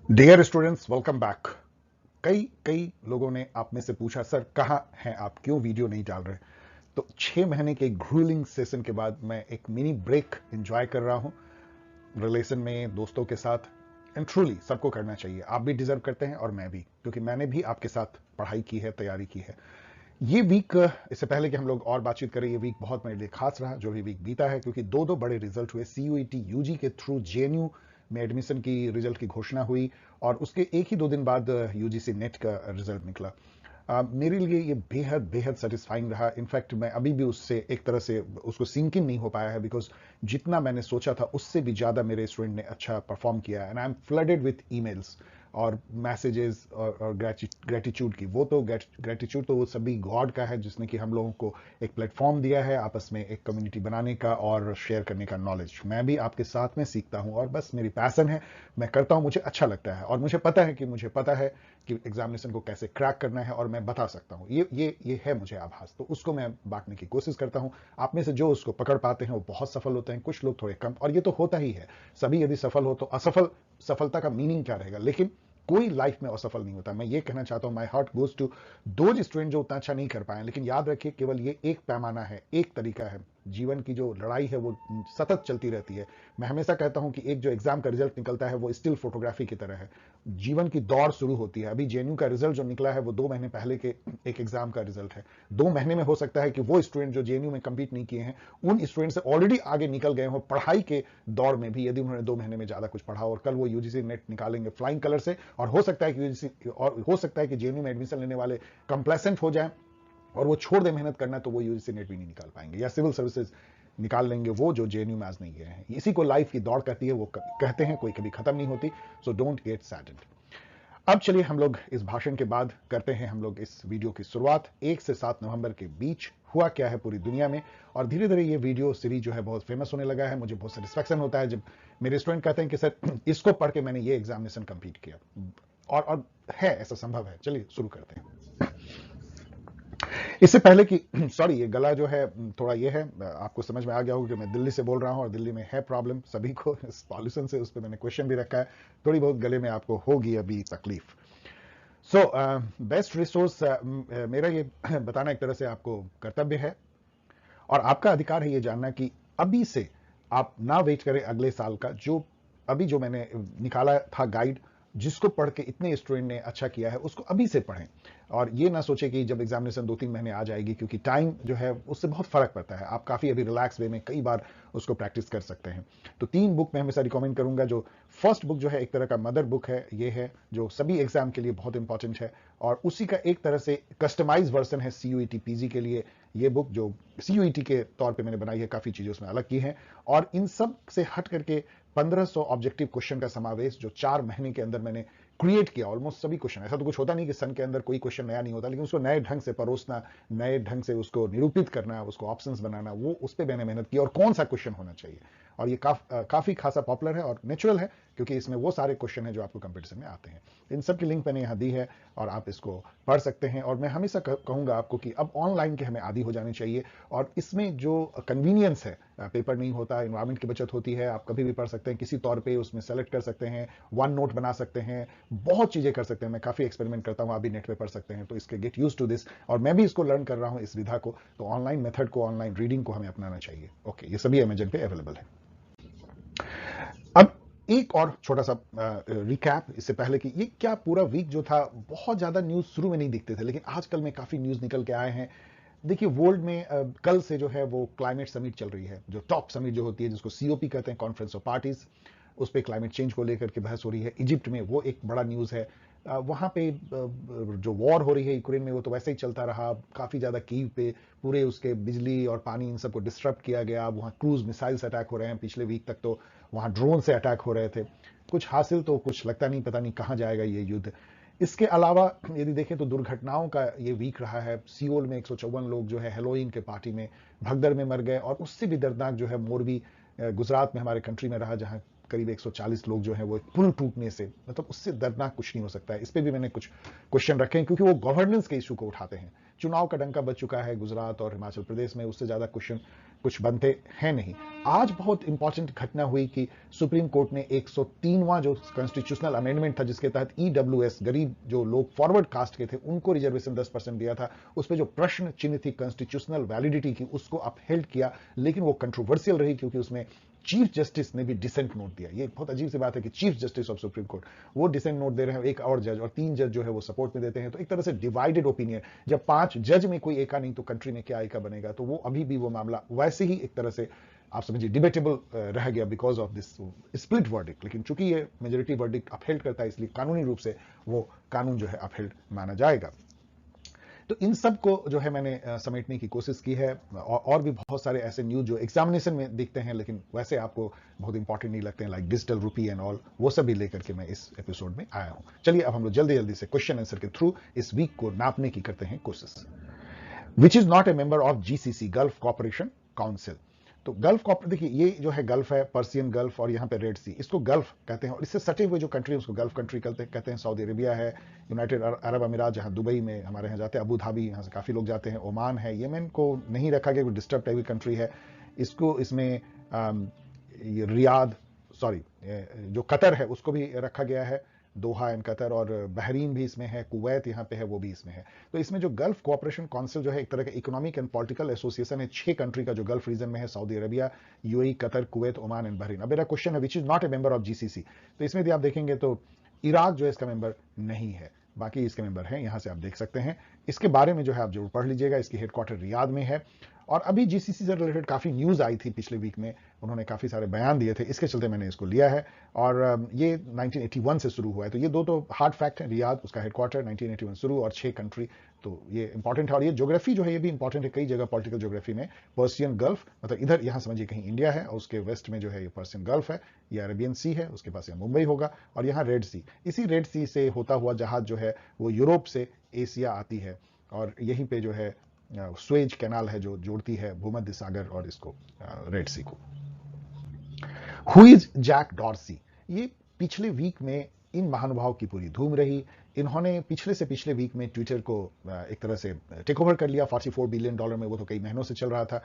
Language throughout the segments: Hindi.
Dear students, welcome back. कई कई लोगों ने आप में से पूछा, सर कहाँ हैं आप, क्यों वीडियो नहीं डाल रहे। तो 6 महीने के ग्रूलिंग सेशन के बाद मैं एक मिनी ब्रेक एंजॉय कर रहा हूं रिलेशन में, दोस्तों के साथ। एंड ट्रूली सबको करना चाहिए, आप भी डिजर्व करते हैं और मैं भी, क्योंकि मैंने भी आपके साथ पढ़ाई की है, तैयारी की है। ये वीक, इससे पहले कि हम लोग और बातचीत करें, ये वीक बहुत मेरे लिए खास रहा, जो भी वीक बीता है, क्योंकि दो दो बड़े रिजल्ट हुए। सीयूईटी यूजी के थ्रू जेएनयू में एडमिशन की रिजल्ट की घोषणा हुई, और उसके एक ही 2 दिन बाद यूजीसी नेट का रिजल्ट निकला। मेरे लिए ये बेहद बेहद सेटिस्फाइंग रहा। इनफैक्ट मैं अभी भी उससे एक तरह से उसको सिंक इन नहीं हो पाया है, बिकॉज जितना मैंने सोचा था उससे भी ज्यादा मेरे स्टूडेंट ने अच्छा परफॉर्म किया है। And I am flooded with emails और मैसेजेस और ग्रेटिट्यूड की। वो तो ग्रेटिट्यूड तो वो सभी गॉड का है, जिसने कि हम लोगों को एक प्लेटफॉर्म दिया है आपस में एक कम्युनिटी बनाने का और शेयर करने का नॉलेज। मैं भी आपके साथ में सीखता हूं, और बस मेरी पैशन है, मैं करता हूं, मुझे अच्छा लगता है, और मुझे पता है कि एग्जामिनेशन को कैसे क्रैक करना है, और मैं बता सकता हूं। ये है मुझे आभास, तो उसको मैं बांटने की कोशिश करता हूं। आप में से जो उसको पकड़ पाते हैं वो बहुत सफल होते हैं, कुछ लोग थोड़े कम, और ये तो होता ही है। सभी यदि सफल हो तो असफल, सफलता का मीनिंग क्या रहेगा। लेकिन कोई लाइफ में असफल नहीं होता। मैं ये कहना चाहता हूं, my heart goes to those student जो उतना अच्छा नहीं कर पाए। लेकिन याद रखिए, केवल ये एक पैमाना है, एक तरीका है। जीवन की जो लड़ाई है वो सतत चलती रहती है। मैं हमेशा कहता हूं कि एक जो एग्जाम का रिजल्ट निकलता है वो स्टिल फोटोग्राफी की तरह है। जीवन की दौड़ शुरू होती है। अभी जेएनयू का रिजल्ट जो निकला है वो 2 महीने पहले के एक एग्जाम का रिजल्ट है। 2 महीने में हो सकता है कि वो स्टूडेंट जो जेएनयू में कंपीट नहीं किए हैं, उन स्टूडेंट से ऑलरेडी आगे निकल गए हो पढ़ाई के दौड़ में भी, यदि उन्होंने 2 महीने में ज्यादा कुछ पढ़ा, और कल वो यूजीसी नेट निकालेंगे फ्लाइंग कलर से। और हो सकता है कि यूजीसी, और हो सकता है कि जेएनयू में एडमिशन लेने वाले कंप्लेसेंट हो जाए और वो छोड़ दे मेहनत करना, तो वो यूजीसी नेट भी नहीं निकाल पाएंगे, या सिविल सर्विसेज निकाल लेंगे वो जो जेएनयू में आज नहीं गए हैं। इसी को लाइफ की दौड़ कहती है, वो कहते हैं कोई कभी खत्म नहीं होती। So don't get saddened. अब चलिए हम लोग इस भाषण के बाद करते हैं हम लोग इस वीडियो की शुरुआत। 1 से 7 नवंबर के बीच हुआ क्या है पूरी दुनिया में। और धीरे धीरे ये वीडियो सीरीज जो है बहुत फेमस होने लगा है। मुझे बहुत सेटिस्फैक्शन होता है जब मेरे स्टूडेंट कहते हैं कि सर इसको पढ़ के मैंने ये एग्जामिनेशन कंप्लीट किया। और है, ऐसा संभव है। चलिए शुरू करते हैं। इससे पहले कि सॉरी, ये गला जो है थोड़ा ये है, आपको समझ में आ गया होगा कि मैं दिल्ली से बोल रहा हूं, और दिल्ली में है प्रॉब्लम सभी को इस पॉल्यूशन से। उस पर मैंने क्वेश्चन भी रखा है। थोड़ी बहुत गले में आपको होगी अभी तकलीफ। सो बेस्ट रिसोर्स, मेरा ये बताना एक तरह से आपको कर्तव्य है, और आपका अधिकार है ये जानना कि अभी से आप ना वेट करें अगले साल का। जो अभी जो मैंने निकाला था गाइड, जिसको पढ़ के इतने स्टूडेंट ने अच्छा किया है, उसको अभी से पढ़ें। और ये ना सोचे कि जब एग्जामिनेशन 2-3 महीने आ जाएगी, क्योंकि टाइम जो है उससे बहुत फर्क पड़ता है। आप काफी अभी रिलैक्स वे में कई बार उसको प्रैक्टिस कर सकते हैं। तो 3 बुक मैं हमेशा रिकमेंड करूंगा। जो फर्स्ट बुक जो है एक तरह का मदर बुक है, ये है जो सभी एग्जाम के लिए बहुत इंपॉर्टेंट है, और उसी का एक तरह से कस्टमाइज वर्जन है सीयूईटी पीजी के लिए। ये बुक जो सीयूईटी के तौर पे मैंने बनाई है, काफी चीजें उसमें अलग की हैं, और इन सब से हट करके 1500 ऑब्जेक्टिव क्वेश्चन का समावेश जो 4 महीने के अंदर मैंने क्रिएट किया। ऑलमोस्ट सभी क्वेश्चन, ऐसा तो कुछ होता नहीं कि सन के अंदर कोई क्वेश्चन नया नहीं होता, लेकिन उसको नए ढंग से परोसना, नए ढंग से उसको निरूपित करना, उसको ऑप्शंस बनाना, वो उस पर मैंने मेहनत की, और कौन सा क्वेश्चन होना चाहिए। और ये काफी खासा पॉपुलर है और नेचुरल है, क्योंकि इसमें वो सारे क्वेश्चन हैं जो आपको कंपटीशन में आते हैं। इन सब की लिंक मैंने यहां दी है, और आप इसको पढ़ सकते हैं। और मैं हमेशा कहूंगा आपको कि अब ऑनलाइन के हमें आदी हो जाने चाहिए, और इसमें जो कन्वीनियंस है, पेपर नहीं होता, इन्वायरमेंट की बचत होती है, आप कभी भी पढ़ सकते हैं, किसी तौर पे उसमें सेलेक्ट कर सकते हैं, वन नोट बना सकते हैं, बहुत चीजें कर सकते हैं। मैं काफी एक्सपेरिमेंट करता हूं, आप भी नेट पे पढ़ सकते हैं। तो इसके गेट यूज टू दिस, और मैं भी इसको लर्न कर रहा हूं, इस विधा को। तो ऑनलाइन मेथड को, ऑनलाइन रीडिंग को हमें अपनाना चाहिए। ओके, ये सभी अमेजन पे अवेलेबल है। अब एक और छोटा सा रिकैप, इससे पहले कि ये क्या पूरा वीक जो था, बहुत ज्यादा न्यूज शुरू में नहीं दिखते थे, लेकिन आजकल में काफी न्यूज निकल के आए हैं। देखिए, वर्ल्ड में कल से जो है वो क्लाइमेट समिट चल रही है, जो टॉप समिट जो होती है, जिसको सीओपी कहते हैं, कॉन्फ्रेंस ऑफ पार्टीज। उस पर क्लाइमेट चेंज को लेकर के बहस हो रही है इजिप्ट में, वो एक बड़ा न्यूज है। वहां पे जो वॉर हो रही है यूक्रेन में, वो तो वैसे ही चलता रहा। काफी ज्यादा कीव पे पूरे उसके बिजली और पानी इन सबको डिस्टर्ब किया गया। वहां क्रूज मिसाइल से अटैक हो रहे हैं, पिछले वीक तक तो वहां ड्रोन से अटैक हो रहे थे। कुछ हासिल तो कुछ लगता नहीं, पता नहीं कहां जाएगा ये युद्ध। इसके अलावा यदि देखें तो दुर्घटनाओं का ये वीक रहा है। सियोल में 154 लोग जो है हेलोइन के पार्टी में भगदड़ में मर गए, और उससे भी दर्दनाक जो है मोरबी गुजरात में, हमारे कंट्री में रहा, जहां करीब 140 लोग जो है वो पुल टूटने से, मतलब उससे दर्दनाक कुछ नहीं हो सकता है। इस पे भी मैंने कुछ क्वेश्चन रखे हैं, क्योंकि वो गवर्नेंस के इशू को उठाते हैं। चुनाव का डंका बज चुका है गुजरात और हिमाचल प्रदेश में, उससे ज्यादा क्वेश्चन कुछ बनते हैं नहीं। आज बहुत इंपॉर्टेंट घटना हुई कि सुप्रीम कोर्ट ने 103वां जो कॉन्स्टिट्यूशनल अमेंडमेंट था, जिसके तहत ईडब्ल्यूएस गरीब जो लोग फॉरवर्ड कास्ट के थे उनको रिजर्वेशन 10% दिया था, उस पर जो प्रश्न चिन्ह थी कॉन्स्टिट्यूशनल वैलिडिटी की, उसको अपहेल्ड किया। लेकिन वो कंट्रोवर्शियल रही क्योंकि उसमें चीफ जस्टिस ने भी डिसेंट नोट दिया। ये बहुत अजीब सी बात है कि chief justice of supreme court वो डिसेंट नोट दे रहे हैं, एक और जज और 3 जज जो है वो सपोर्ट में देते हैं। तो एक तरह से डिवाइडेड ओपिनियन, जब 5 जज में कोई एका नहीं तो कंट्री में क्या एका बनेगा। तो वो अभी भी वो मामला वैसे ही एक तरह से आप समझिए डिबेटेबल रह गया because of this split verdict. लेकिन चूंकि ये मेजोरिटी वर्डिक्ट अपहेल्ड करता है, इसलिए कानूनी रूप से वो कानून जो है अपहेल्ड माना जाएगा। तो इन सब को जो है मैंने समेटने की कोशिश की है, और भी बहुत सारे ऐसे न्यूज जो एग्जामिनेशन में दिखते हैं लेकिन वैसे आपको बहुत इंपॉर्टेंट नहीं लगते हैं, like digital rupee and all, वो सब भी लेकर के मैं इस एपिसोड में आया हूं। चलिए अब हम लोग जल्दी जल्दी से क्वेश्चन आंसर के थ्रू इस वीक को नापने की करते हैं कोशिश। Which is not a member of GCC, gulf cooperation council. तो गल्फ देखिए, ये जो है गल्फ है, पर्सियन गल्फ और यहाँ पे रेड सी, इसको गल्फ कहते हैं। और इससे सटे हुए जो कंट्री है उसको गल्फ कंट्री कहते हैं। सऊदी अरेबिया है, यूनाइटेड अरब अमीरात, जहाँ दुबई में हमारे यहाँ जाते हैं, अबू धाबी, यहाँ से काफी लोग जाते हैं, ओमान है, येमेन को नहीं रखा गया, डिस्टर्ब टाइप की कंट्री है इसको, इसमें रियाद, सॉरी जो कतर है उसको भी रखा गया है, दोहा एंड कतर, और बहरीन भी इसमें है, कुवैत यहाँ पे है, वो भी इसमें है। तो इसमें जो गल्फ कोऑपरेशन काउंसिल जो है एक तरह का इकोनॉमिक एंड पॉलिटिकल एसोसिएशन है 6 कंट्री का जो गल्फ रीजन में है, Saudi Arabia, UAE, Qatar, Kuwait, Oman and Bahrain. अब मेरा क्वेश्चन है विच is not a member of GCC, तो इसमें भी आप देखेंगे तो इराक जो है इसका मेंबर नहीं है, बाकी इसके मेंबर हैं, यहां से आप देख सकते हैं। इसके बारे में जो है आप जरूर पढ़ लीजिएगा, इसकी हेडक्वार्टर रियाद में है। और अभी जीसीसी से रिलेटेड काफी न्यूज आई थी पिछले वीक में, उन्होंने काफी सारे बयान दिए थे, इसके चलते मैंने इसको लिया है। और ये 1981 से शुरू हुआ है, तो ये दो तो हार्ड फैक्ट है। रियाद उसका हेडक्वार्टर 1981 शुरू और 6 कंट्री, तो ये इंपॉर्टेंट है। और ये ज्योग्राफी जो है ये भी इंपॉर्टेंट है, कई जगह पॉलिटिकल ज्योग्राफी में पर्सियन गल्फ, मतलब इधर यहां समझिए कहीं इंडिया है और उसके वेस्ट में जो है ये पर्सियन गल्फ है, ये अरेबियन सी है, उसके पास यहाँ मुंबई होगा, और यहाँ रेड सी, इसी रेड सी से होता हुआ जहाज जो है वो यूरोप से एशिया आती है, और यहीं पे जो है स्वेज कैनाल है जो जोड़ती है भूमध्य सागर और इसको रेड सी को। हु इज जैक डॉर्सी, ये पिछले वीक में इन महानुभाव की पूरी धूम रही। इन्होंने पिछले से पिछले वीक में ट्विटर को एक तरह से टेक ओवर कर लिया $44 बिलियन में, वो तो कई महीनों से चल रहा था।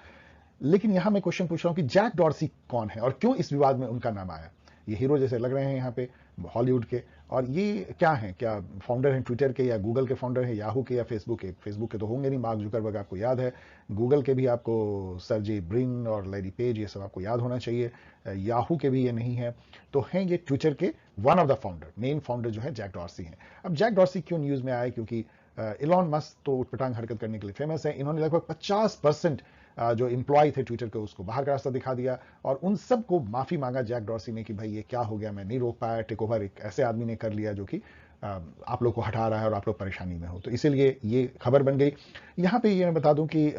लेकिन यहां मैं क्वेश्चन पूछ रहा हूं कि जैक डॉर्सी कौन है और क्यों इस विवाद में उनका नाम आया। ये हीरो जैसे लग रहे हैं यहाँ पे हॉलीवुड के, और ये क्या है, क्या फाउंडर हैं ट्विटर के, या गूगल के फाउंडर हैं, याहू के, या फेसबुक के? फेसबुक के तो होंगे नहीं, मार्क जुकरबर्ग आपको याद है, गूगल के भी आपको सर्जी ब्रिन और लैरी पेज, ये सब आपको याद होना चाहिए, याहू के भी ये नहीं है। तो हैं ये ट्विटर के one of the founder, main founder जो है जैक डॉर्सी हैं। अब जैक डॉर्सी क्यों न्यूज में आए, क्योंकि इलॉन मस्क तो उटपटांग हरकत करने के लिए फेमस है। इन्होंने लगभग 50% जो एम्प्लॉय थे ट्विटर के उसको बाहर का रास्ता दिखा दिया, और उन सबको माफी मांगा जैक डॉर्सी ने कि भाई ये क्या हो गया, मैं नहीं रोक पाया, टेक ओवर एक ऐसे आदमी ने कर लिया जो कि आप लोग को हटा रहा है और आप लोग परेशानी में हो। तो इसीलिए ये खबर बन गई। यहां पे ये मैं बता दूं कि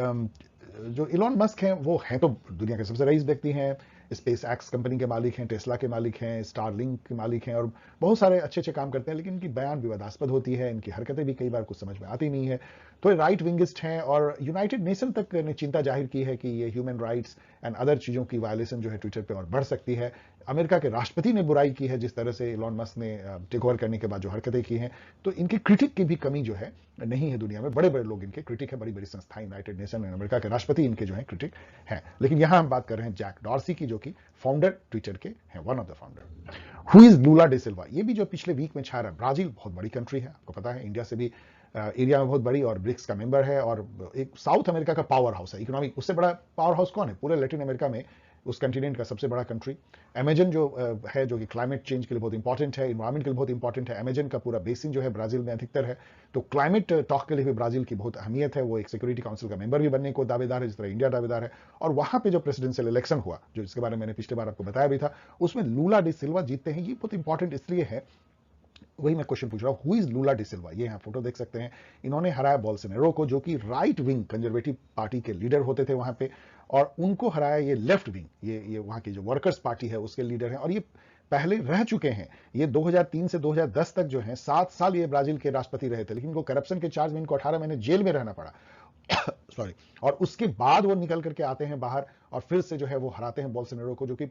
जो इलॉन मस्क हैं वो हैं तो दुनिया के सबसे रईस व्यक्ति हैं, स्पेस एक्स कंपनी के मालिक हैं, टेस्ला के मालिक हैं, स्टारलिंक के मालिक हैं, और बहुत सारे अच्छे अच्छे काम करते हैं। लेकिन इनकी बयान विवादास्पद होती है, इनकी हरकतें भी कई बार कुछ समझ में आती नहीं है। तो राइट विंगिस्ट हैं, और यूनाइटेड नेशन तक ने चिंता जाहिर की है कि ये ह्यूमन राइट्स एंड अदर चीजों की वायलेशन जो है ट्विटर पे और बढ़ सकती है। अमेरिका के राष्ट्रपति ने बुराई की है जिस तरह से इलॉन मस्क ने टेक ओवर करने के बाद जो हरकतें की हैं। तो इनके क्रिटिक की भी कमी जो है नहीं है दुनिया में, बड़े बड़े लोग इनके क्रिटिक है, बड़ी बड़ी संस्थाएं, यूनाइटेड नेशन एंड अमेरिका के राष्ट्रपति इनके जो है क्रिटिक हैं। लेकिन यहां हम बात कर रहे हैं जैक डॉर्सी की, जो कि फाउंडर ट्विटर के हैं, one of the founder. Who is Lula da Silva, ये भी जो पिछले वीक में छा रहा है। ब्राजील बहुत बड़ी कंट्री है, आपको पता है, इंडिया से भी एरिया में बहुत बड़ी, और ब्रिक्स का मेंबर है, और एक साउथ अमेरिका का पावर हाउस है इकोनॉमिक। उससे बड़ा पावर हाउस कौन है पूरे लैटिन अमेरिका में? उस कंटिनेंट का सबसे बड़ा कंट्री अमेजन जो है, जो कि क्लाइमेट चेंज के लिए बहुत इंपॉर्टेंट है, इन्वायरमेंट के लिए बहुत इंपॉर्टेंट है। अमेजन का पूरा बेसिन जो है ब्राजील में अधिकतर है। तो क्लाइमेट टॉक के लिए भी ब्राजील की बहुत अहमियत है। वो एक सिक्योरिटी काउंसिल का मेंबर भी बनने को दावेदार है, जिस तरह इंडिया दावेदार है। और वहां पे जो प्रेसिडेंशियल इलेक्शन हुआ, जो जिसके बारे में मैंने पिछले बार आपको बताया भी था, उसमें लूला डी सिल्वा जीतते हैं। ये बहुत इंपॉर्टेंट इसलिए है, वही मैं क्वेश्चन पूछ रहा हूं, हु इज लूला डी सिल्वा। ये यहां फोटो देख सकते हैं। इन्होंने हराया बोल्सोनारो को, जो कि राइट विंग कंजर्वेटिव पार्टी के लीडर होते थे वहां पे, और उनको हराया ये लेफ्ट विंग, ये वहां की जो वर्कर्स पार्टी है उसके लीडर हैं, और ये पहले रह चुके हैं। ये 2003 से 2010 तक जो है 7 साल ये ब्राजील के राष्ट्रपति रहे थे, लेकिन इनको करप्शन के चार्ज में इनको 18 महीने जेल में रहना पड़ा। सॉरी। और उसके बाद वो निकल करके आते हैं बाहर, और फिर से जो है वो हराते हैं बोल्सोनारो को, जो कि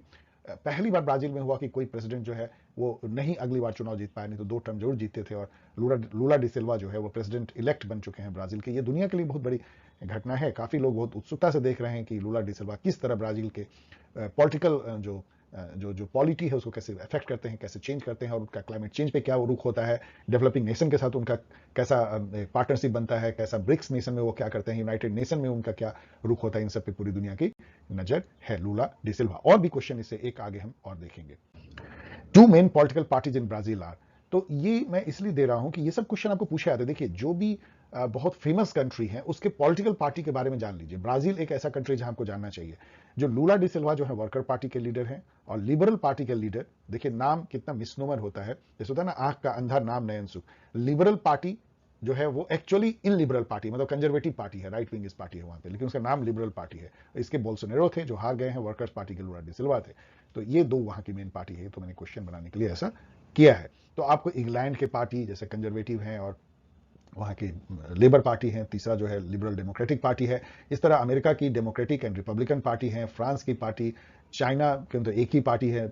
पहली बार ब्राजील में हुआ कि कोई प्रेसिडेंट जो है वो नहीं अगली बार चुनाव जीत पाया, नहीं तो 2 टर्म जरूर जीतते थे, और लूला डी सिल्वा जो है वो प्रेसिडेंट इलेक्ट बन चुके हैं ब्राजील के। ये दुनिया के लिए बहुत बड़ी घटना है। काफी लोग बहुत उत्सुकता से देख रहे हैं कि लूला डी सिल्वा किस तरह ब्राजील के पॉलिटिकल जो पॉलिटी है उसको कैसे अफेक्ट करते हैं, कैसे चेंज करते हैं, और उनका क्लाइमेट चेंज पे क्या रुख होता है, डेवलपिंग नेशन के साथ उनका कैसा पार्टनरशिप बनता है, कैसा ब्रिक्स नेशन में वो क्या करते हैं, यूनाइटेड नेशन में उनका क्या रुख होता है। इन सब पे पूरी दुनिया की नजर है लूला डी सिल्वा। और भी क्वेश्चन इससे एक आगे हम और देखेंगे। 2 main political parties in Brazil are, तो ये मैं इसलिए दे रहा हूं कि ये सब क्वेश्चन आपको पूछे आते हैं। देखिए जो भी बहुत फेमस कंट्री है उसके पॉलिटिकल पार्टी के बारे में जान लीजिए। ब्राजील एक ऐसा कंट्री जहां आपको जानना चाहिए। जो लूला डी सिल्वा जो है वर्कर पार्टी के लीडर हैं, और लिबरल पार्टी के लीडर, देखिए नाम कितना मिसनोमर होता है, जैसे होता है ना आंख का अंधा नाम नयन सुख। लिबरल पार्टी जो है वो एक्चुअली इन लिबरल पार्टी, मतलब कंजर्वेटिव पार्टी है, राइट विंग पार्टी है वहां पे, लेकिन उसका नाम लिबरल पार्टी है। इसके बोल्सोनेरो थे जो हार गए हैं, वर्कर्स पार्टी के लूला डी सिल्वा थे। तो ये 2 वहां की मेन पार्टी है। तो मैंने क्वेश्चन बनाने के लिए ऐसा किया है। तो आपको इंग्लैंड के पार्टी जैसे कंजर्वेटिव हैं, और वहां की लेबर पार्टी है, तीसरा जो है लिबरल डेमोक्रेटिक पार्टी है। इस तरह अमेरिका की डेमोक्रेटिक एंड रिपब्लिकन पार्टी है, फ्रांस की पार्टी, चाइना के तो एक ही पार्टी है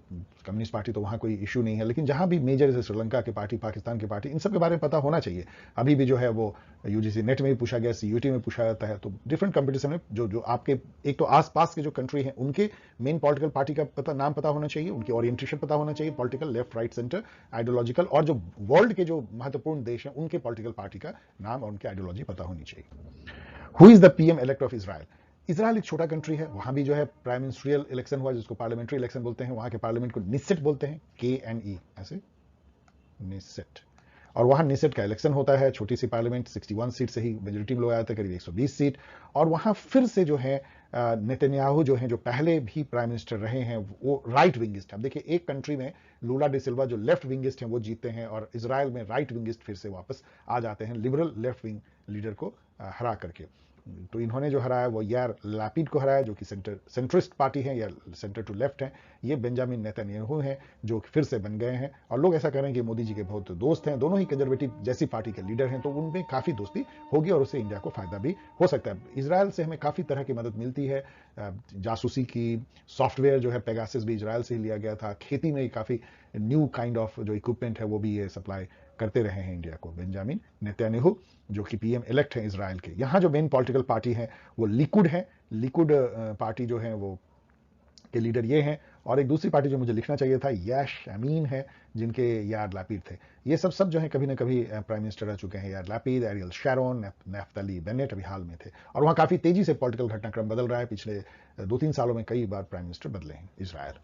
कम्युनिस्ट पार्टी, तो वहां कोई इशू नहीं है। लेकिन जहां भी मेजर जैसे श्रीलंका की पार्टी, पाकिस्तान की पार्टी, इन सब के बारे में पता होना चाहिए। अभी भी जो है वो यूजीसी नेट में भी पूछा गया, सीयूटी में पूछा जाता है। तो डिफरेंट कंपटीशन में जो आपके एक तो आसपास के जो कंट्री है उनके मेन पॉलिटिकल पार्टी का नाम पता होना चाहिए, उनकी ओरिएंटेशन पता होना चाहिए, political left right centre ideological, और जो वर्ल्ड के जो महत्वपूर्ण देश हैं उनके पॉलिटिकल पार्टी का नाम और उनकी आइडियोलॉजी पता होनी चाहिए। Who is the PM elect of Israel? Israel एक छोटा कंट्री है, वहां भी जो है प्राइम मिनिस्ट्रियल इलेक्शन हुआ जिसको पार्लियामेंट्री इलेक्शन बोलते हैं। वहां के पार्लियामेंट को निसेट बोलते हैं, KNE ऐसे, निसेट। और वहां निसेट का इलेक्शन होता है, छोटी सी पार्लियामेंट, 61 सीट से ही मेजोरिटी में लोग आए थे, करीब 120 सीट। और वहां फिर से जो है नेतन्याहू जो है, जो पहले भी प्राइम मिनिस्टर रहे हैं, वो राइट विंगिस्ट है। देखिए एक कंट्री में लूला डी सिल्वा जो लेफ्ट विंगिस्ट हैं वो जीतते हैं, और इजराइल में राइट विंगिस्ट फिर से वापस आ जाते हैं लिबरल लेफ्ट विंग लीडर को हरा करके। तो इन्होंने जो हराया वो यार लैपिड को हराया, जो कि सेंट्रिस्ट पार्टी है या सेंटर टू लेफ्ट है। ये बेंजामिन नेतन्याहू हैं जो फिर से बन गए हैं, और लोग ऐसा कह रहे हैं कि मोदी जी के बहुत दोस्त हैं, दोनों ही कंजर्वेटिव जैसी पार्टी के लीडर हैं, तो उनमें काफी दोस्ती होगी और उससे इंडिया को फायदा भी हो सकता है। इजराइल से हमें काफी तरह की मदद मिलती है, जासूसी की, सॉफ्टवेयर जो है पेगासस भी इजराइल से ही लिया गया था, खेती में काफी न्यू काइंड ऑफ जो इक्विपमेंट है वो भी ये सप्लाई करते रहे हैं इंडिया को बेंजामिन नेतन्याहू, जो कि पीएम इलेक्ट है इजराइल के। यहां जो मेन पॉलिटिकल पार्टी है वो लिकुड है। लिकुड पार्टी जो है वो के लीडर ये हैं, और एक दूसरी पार्टी जो मुझे लिखना चाहिए था, याश अमीन है, जिनके यार लैपिड थे। ये सब जो है कभी ना कभी प्राइम मिनिस्टर रह चुके हैं, यार लैपिड, एरियल शैरोन, नेफ्तली बेनेट अभी हाल में थे। और वहां काफी तेजी से पॉलिटिकल घटनाक्रम बदल रहा है, पिछले 2-3 सालों में कई बार प्राइम मिनिस्टर बदले हैं Israel.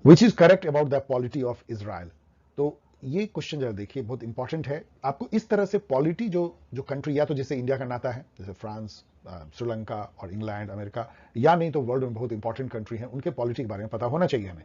Which is correct about the polity of Israel? तो ये क्वेश्चन जरा देखिए, बहुत इंपॉर्टेंट है। आपको इस तरह से पॉलिटी जो कंट्री, या तो जैसे इंडिया का नाता है जैसे फ्रांस, श्रीलंका और इंग्लैंड, अमेरिका, या नहीं तो वर्ल्ड में बहुत इंपॉर्टेंट कंट्री है, उनके पॉलिटी के बारे में पता होना चाहिए हमें।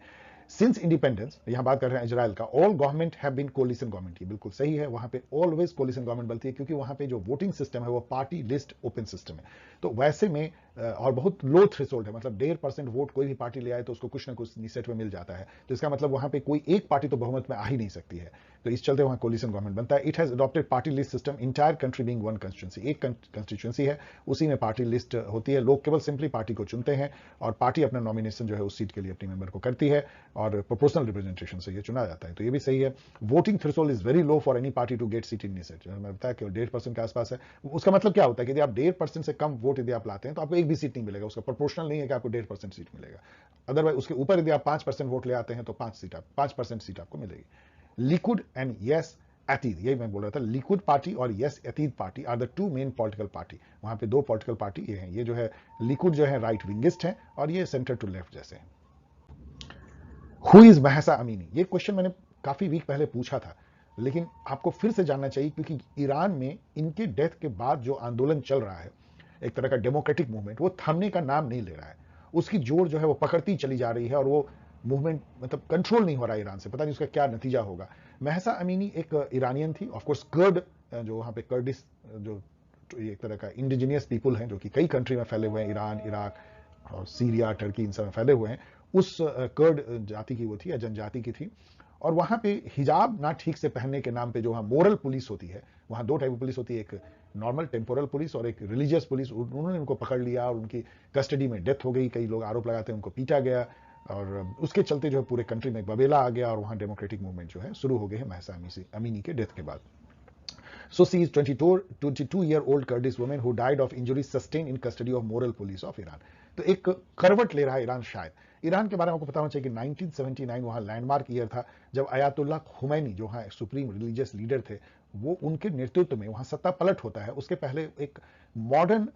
सिंस इंडिपेंडेंस, यहां बात कर रहे हैं इजराइल का, all government have been coalition government. ये बिल्कुल सही है, वहां पे ऑलवेज कोलिशन गवर्नमेंट बनती है, क्योंकि वहां पे जो वोटिंग सिस्टम है वो पार्टी लिस्ट ओपन सिस्टम है। तो वैसे में और बहुत लो थ्रेशोल्ड है, मतलब 1.5% वोट कोई भी पार्टी ले आए तो उसको कुछ ना कुछ निसेट में मिल जाता है। तो इसका मतलब वहां पे कोई एक पार्टी तो बहुमत में आ ही नहीं सकती है। तो इस चलते वहां कोलिशन गवर्नमेंट बनता है। It has adopted party list system, entire country being one constituency. एक कंस्टिट्यूएंसी है, उसी में पार्टी लिस्ट होती है। लोग केवल सिंपली पार्टी को चुनते हैं, और पार्टी अपना नॉमिनेशन जो है उस सीट के लिए अपने मेंबर को करती है, और प्रोपोर्शनल रिप्रेजेंटेशन से ये चुना जाता है। तो ये भी सही है। Voting threshold is very low for any party to get seat in Knesset. मैंने बताया कि 1.5% के आसपास है। उसका मतलब क्या होता है कि यदि आप 1.5% से कम वोट यदि आप लाते हैं तो आपको एक भी सीट नहीं मिलेगा। उसका प्रोपोर्शनल नहीं है कि आपको 1.5% सीट मिलेगा। अदरवाइज उसके ऊपर यदि आप 5% वोट ले आते हैं तो 5% सीट आपको मिलेगी। लिकुड एंड यस अतीद, यही मैं बोल रहा था, लिकुड पार्टी और Yesh Atid party are the 2 main political party. वहां पे 2 पॉलिटिकल पार्टी ये हैं। ये जो है लिकुड जो है राइट विंगिस्ट है, और ये सेंटर टू लेफ्ट जैसे हैं। Who is Mahsa Amini? ये क्वेश्चन मैंने काफी वीक पहले पूछा था, लेकिन आपको फिर से जानना चाहिए, क्योंकि ईरान में इनके डेथ के बाद जो आंदोलन चल रहा है, एक तरह का डेमोक्रेटिक मूवमेंट, वो थमने का नाम नहीं ले रहा है। उसकी जोर जो है वो पकड़ती चली जा रही है, और वो मूवमेंट मतलब कंट्रोल नहीं हो रहा है ईरान से। पता नहीं उसका क्या नतीजा होगा। महसा अमीनी एक ईरानियन थी, ऑफकोर्स कर्ड, जो वहां पे कर्डिश जो एक तरह का इंडिजिनियस पीपुल हैं, जो कि कई कंट्री में फैले हुए हैं, ईरान, इराक और सीरिया, टर्की, इन सब में फैले हुए हैं। उस कर्ड जाति की वो थी, या जनजाति की थी। और वहां पे हिजाब ना ठीक से पहनने के नाम पे जो वहां मोरल पुलिस होती है, वहां 2 टाइप की पुलिस होती है, एक नॉर्मल टेम्पोरल पुलिस और एक रिलीजियस पुलिस। उन्होंने उनको पकड़ लिया और उनकी कस्टडी में डेथ हो गई। कई लोग आरोप लगाते हैं उनको पीटा गया, और उसके चलते जो है पूरे कंट्री में एक बबेला आ गया और वहां डेमोक्रेटिक मूवमेंट जो है शुरू हो गए हैं महसा अमीनी के डेथ के बाद. So she is 22-year-old Kurdish woman who died of injuries sustained in custody of moral police of Iran. तो एक करवट ले रहा है ईरान शायद. ईरान के बारे में आपको पता होना चाहिए कि 1979 वहां लैंडमार्क ईयर था जब अयातुल्ला खुमैनी जो वहां सुप्रीम रिलीजियस लीडर थे, वो उनके नेतृत्व में वहां सत्ता पलट होता है. उसके पहले एक मॉडर्न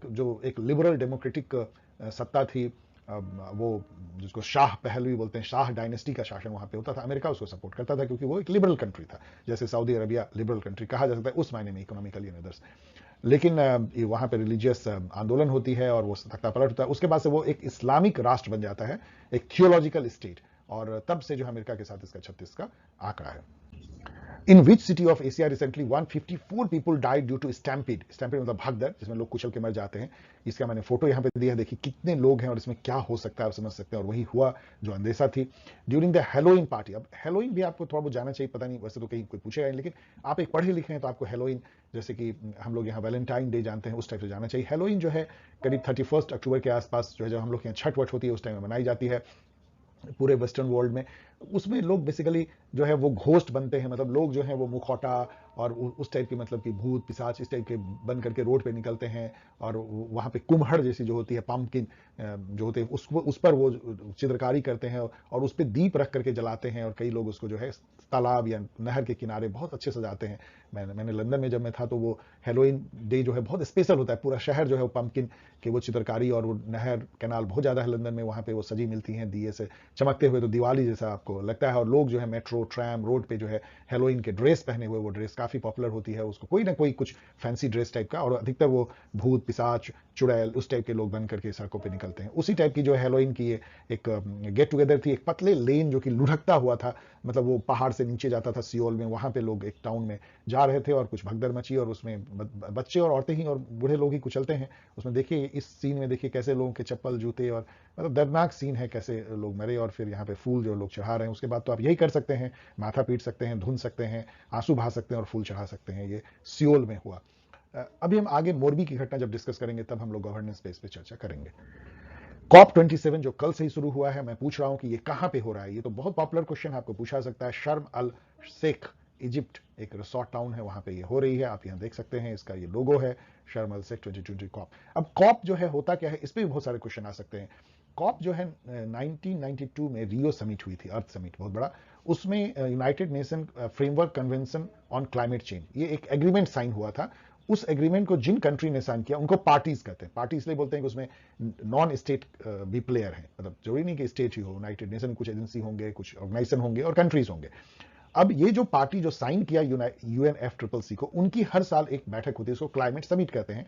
जो एक लिबरल डेमोक्रेटिक सत्ता थी, वो जिसको शाह पहलवी बोलते हैं, शाह डायनेस्टी का शासन वहां पे होता था. अमेरिका उसको सपोर्ट करता था क्योंकि वो एक लिबरल कंट्री था, जैसे सऊदी अरबिया लिबरल कंट्री कहा जा सकता है उस मायने में इकोनॉमिकली एंड अदर्स. लेकिन वहां पे रिलीजियस आंदोलन होती है और वो तख्ता पलट होता है. उसके बाद से वो एक इस्लामिक राष्ट्र बन जाता है, एक थियोलॉजिकल स्टेट, और तब से जो अमेरिका के साथ इसका 36 का आंकड़ा है. In which city of Asia recently 154 people died due to stampede? Stampede मतलब भागदड़, जिसमें लोग कुचल के मर जाते हैं. इसका मैंने फोटो यहाँ पे दिया है, देखिए कितने लोग हैं और इसमें क्या हो सकता है आप समझ सकते हैं. और वही हुआ जो अंदेशा थी ड्यूरिंग द हेलोइन पार्टी. अब हेलोइन भी आपको थोड़ा बहुत जाना चाहिए, पता नहीं वैसे तो कहीं कोई पूछेगा नहीं, लेकिन आप एक पढ़े लिखे हैं तो आपको हेलोइन, जैसे कि हम लोग यहाँ वैलेंटाइन डे जानते हैं, उस टाइप से जाना चाहिए. हेलोइन जो है करीब 31 अक्टूबर के आसपास जो है, जब हम लोग यहाँ छठ वठ होती है उस टाइम में मनाई जाती है पूरे वेस्टर्न वर्ल्ड में. उसमें लोग बेसिकली जो है वो घोस्ट बनते हैं, मतलब लोग जो हैं वो मुखौटा और उस टाइप की, मतलब कि भूत पिशाच इस टाइप के बन करके रोड पे निकलते हैं. और वहां पे कुम्हड़ जैसी जो होती है, पंपकिन जो होते हैं, उस पर वो चित्रकारी करते हैं और उस पर दीप रख करके जलाते हैं. और कई लोग उसको जो है तालाब या नहर के किनारे बहुत अच्छे सजाते हैं. मैंने लंदन में जब मैं था तो वो हेलोइन डे जो है बहुत स्पेशल होता है. पूरा शहर जो है वो पंपकिन के वो चित्रकारी, और वो नहर कैनाल बहुत ज्यादा है लंदन में, वहां पे वो सजी मिलती हैं दिए से चमकते हुए, तो दिवाली जैसा आपको लगता है. और लोग जो है मेट्रो ट्रैम रोड पे जो है हेलोइन के ड्रेस पहने हुए, वो ड्रेस काफी पॉपुलर होती है, उसको कोई ना कोई कुछ फैंसी ड्रेस टाइप का, और अधिकतर वो भूत पिशाच चुड़ैल उस टाइप के लोग बन करके सड़कों पे निकलते हैं. उसी टाइप की जो है हेलोइन की ये एक गेट टुगेदर थी. एक पतले लेन जो कि लुढ़कता हुआ था, मतलब वो पहाड़ से नीचे जाता था सियोल में, वहां पे लोग एक टाउन में जा रहे थे और कुछ भगदड़ मची, और उसमें बच्चे और औरतें ही और बूढ़े लोग ही कुचलते हैं. उसमें देखिए इस सीन में देखिए कैसे लोगों के चप्पल जूते, और मतलब दर्दनाक सीन है, कैसे लोग मरे. और फिर यहाँ पे फूल जो लोग चढ़ा रहे हैं, उसके बाद तो आप यही कर सकते हैं, माथा पीट सकते हैं, धुन सकते हैं, आंसू बहा सकते हैं और फूल चढ़ा सकते हैं. ये सियोल में हुआ. अभी हम आगे मोरबी की घटना जब डिस्कस करेंगे तब हम लोग गवर्नेंस पे इस पे चर्चा करेंगे. COP27 जो कल से ही शुरू हुआ है, मैं पूछ रहा हूं कि ये कहां पे हो रहा है. ये तो बहुत पॉपुलर क्वेश्चन आपको पूछा सकता है. शर्म अल शेख इजिप्ट एक रिसोर्ट टाउन है, वहां पे ये हो रही है. आप यहां देख सकते हैं, इसका ये लोगो है, शर्म अल शेख 2020 कॉप. अब कॉप जो है होता क्या है, इस पे भी बहुत सारे क्वेश्चन आ सकते हैं. कॉप जो है 1992 में रियो समिट हुई थी, अर्थ समिट बहुत बड़ा. उसमें United nation framework convention on climate change, ये एक एग्रीमेंट साइन हुआ था. उस एग्रीमेंट को जिन कंट्री ने साइन किया उनको पार्टीज कहते हैं. पार्टी इसलिए बोलते हैं कि उसमें नॉन स्टेट भी प्लेयर हैं, मतलब जरूरी नहीं कि स्टेट ही हो, यूनाइटेड नेशन कुछ एजेंसी होंगे, कुछ ऑर्गेनाइजेशन होंगे और कंट्रीज होंगे. अब ये जो पार्टी जो साइन किया UNFCCC को, उनकी हर साल एक बैठक होती है, इसको क्लाइमेट समिट कहते हैं.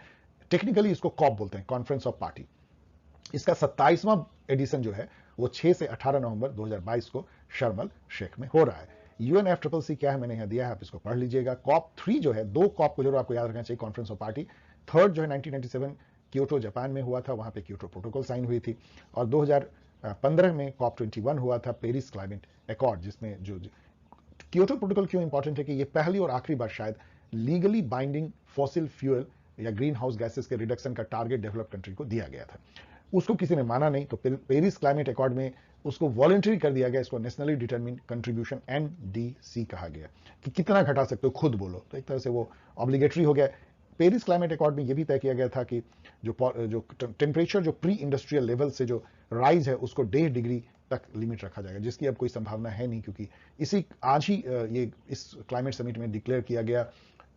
टेक्निकली इसको कॉप बोलते हैं, कॉन्फ्रेंस ऑफ पार्टी. इसका 27वां एडिशन जो है वो 6 से 18 नवंबर 2022 को शर्म अल शेख में हो रहा है. UNFCCC क्या है मैंने यहां दिया है, आप इसको पढ़ लीजिएगा. COP3 जो है, 2 कॉप को जरूर आपको याद रखना चाहिए, कॉन्फ्रेंस ऑफ पार्टी. थर्ड जो है 1997 क्योटो जापान में हुआ था, वहां पे क्योटो प्रोटोकॉल साइन हुई थी. और 2015 में COP21 हुआ था, पेरिस क्लाइमेट अकॉर्ड, जिसमें जो क्योटो प्रोटोकॉल क्यों इंपॉर्टेंट है कि ये पहली और आखिरी बार शायद लीगली बाइंडिंग फॉसिल फ्यूल या ग्रीन हाउस गैसेस के रिडक्शन का टारगेट डेवलप कंट्री को दिया गया था. उसको किसी ने माना नहीं, तो पेरिस क्लाइमेट अकॉर्ड में उसको वॉलंटरी कर दिया गया. इसको नेशनली डिटरमिन्ड कंट्रीब्यूशन NDC कहा गया, कि कितना घटा सकते हो खुद बोलो. तो एक तरह से वो ऑब्लिगेटरी हो गया. पेरिस क्लाइमेट अकॉर्ड में यह भी तय किया गया था कि जो टेम्परेचर जो प्री इंडस्ट्रियल लेवल से जो राइज है उसको 1.5 डिग्री तक लिमिट रखा जाएगा, जिसकी अब कोई संभावना है नहीं, क्योंकि इसी आज ही ये इस क्लाइमेट समिट में डिक्लेयर किया गया